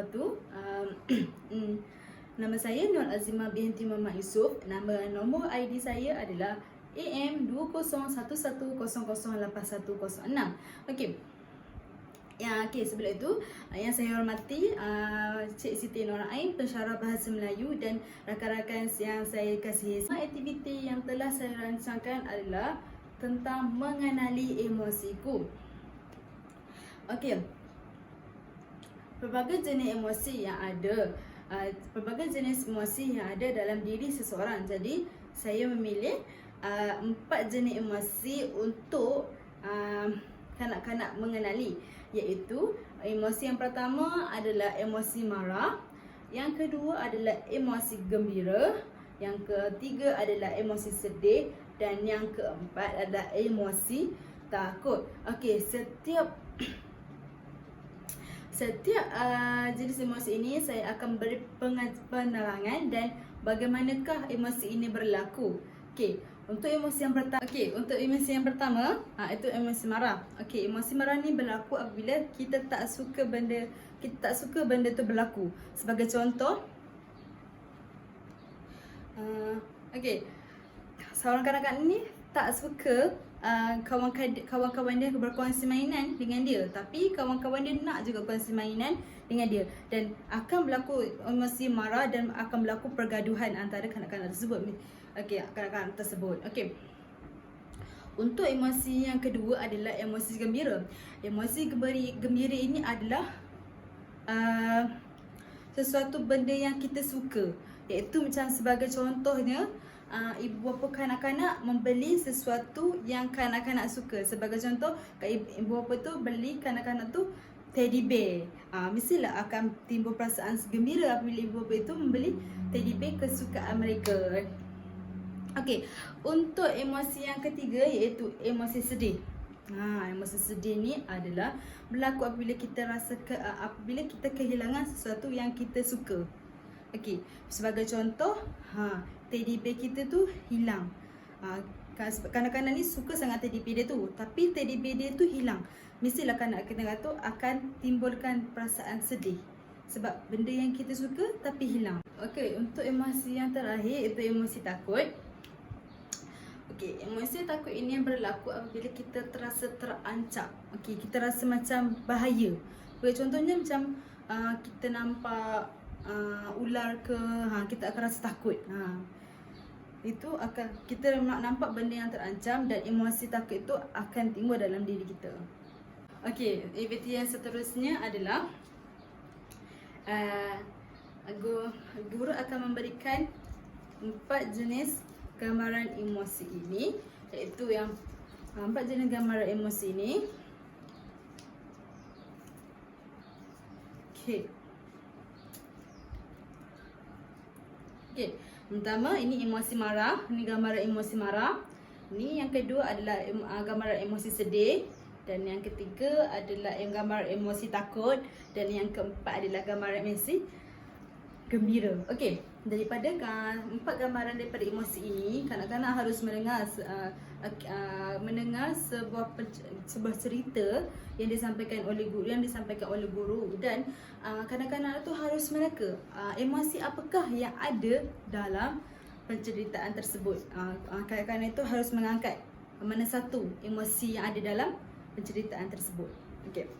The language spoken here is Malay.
wabarakatuh. Nama saya Nur Azimah binti Muhammad Yusof. Nombor ID saya adalah AM2011008106. Okey. Sebelum itu, yang saya hormati Cik Siti Nur Ain, pensyarah bahasa Melayu, dan rakan-rakan yang saya kasihi. Aktiviti yang telah saya rancangkan adalah tentang mengenali emosiku. Okey. Pelbagai jenis emosi yang ada, dalam diri seseorang. Jadi saya memilih 4 jenis emosi untuk kanak-kanak mengenali, iaitu emosi yang pertama adalah emosi marah, yang kedua adalah emosi gembira, yang ketiga adalah emosi sedih, dan yang keempat adalah emosi takut. Okey, setiap jenis emosi ini saya akan beri penerangan dan bagaimanakah emosi ini berlaku. Okey, untuk emosi yang pertama, itu emosi marah. Okey, emosi marah ni berlaku apabila kita tak suka benda tu berlaku. Sebagai contoh, seorang kanak-kanak ni tak suka kawan-kawan dia berkongsi mainan dengan dia, tapi kawan-kawan dia nak juga kongsi mainan dengan dia, dan akan berlaku emosi marah dan akan berlaku pergaduhan antara kanak-kanak tersebut. Kanak-kanak tersebut. Okey. Untuk emosi yang kedua adalah emosi gembira. Emosi gembira ini adalah sesuatu benda yang kita suka, iaitu macam sebagai contohnya, ibu bapa kanak-kanak membeli sesuatu yang kanak-kanak suka. Sebagai contoh, ibu bapa tu beli kanak-kanak tu teddy bear. Mestilah akan timbul perasaan gembira apabila ibu bapa itu membeli teddy bear kesukaan mereka. Okey, untuk emosi yang ketiga iaitu emosi sedih. Emosi sedih ni adalah berlaku apabila kita kehilangan sesuatu yang kita suka. Okey, sebagai contoh, teddy bear kita tu hilang. Kanak-kanak ni suka sangat teddy bear dia tu, tapi teddy bear dia tu hilang. Mestilah kanak-kanak tu akan timbulkan perasaan sedih sebab benda yang kita suka tapi hilang. Okey, untuk emosi yang terakhir itu emosi takut. Okey, emosi takut ini yang berlaku apabila kita terasa terancam. Okey, kita rasa macam bahaya. Contohnya macam kita nampak ular ke, kita akan rasa takut. Itu akan kita nampak benda yang terancam, dan emosi takut itu akan timbul dalam diri kita. Okey, aktiviti yang seterusnya adalah guru akan memberikan 4 jenis gambaran emosi ini, iaitu yang 4 jenis gambaran emosi ini. Okey, pertama ini emosi marah, ini gambaran emosi marah. Ini yang kedua adalah gambaran emosi sedih, dan yang ketiga adalah gambaran emosi takut, dan yang keempat adalah gambaran emosi gembira. Okey, daripada 4 gambaran daripada emosi ini, kanak-kanak harus mendengar sebuah cerita yang disampaikan oleh guru, dan kanak-kanak tu harus meneka emosi apakah yang ada dalam penceritaan tersebut. Kanak-kanak itu harus mengangkat mana satu emosi yang ada dalam penceritaan tersebut. Okey.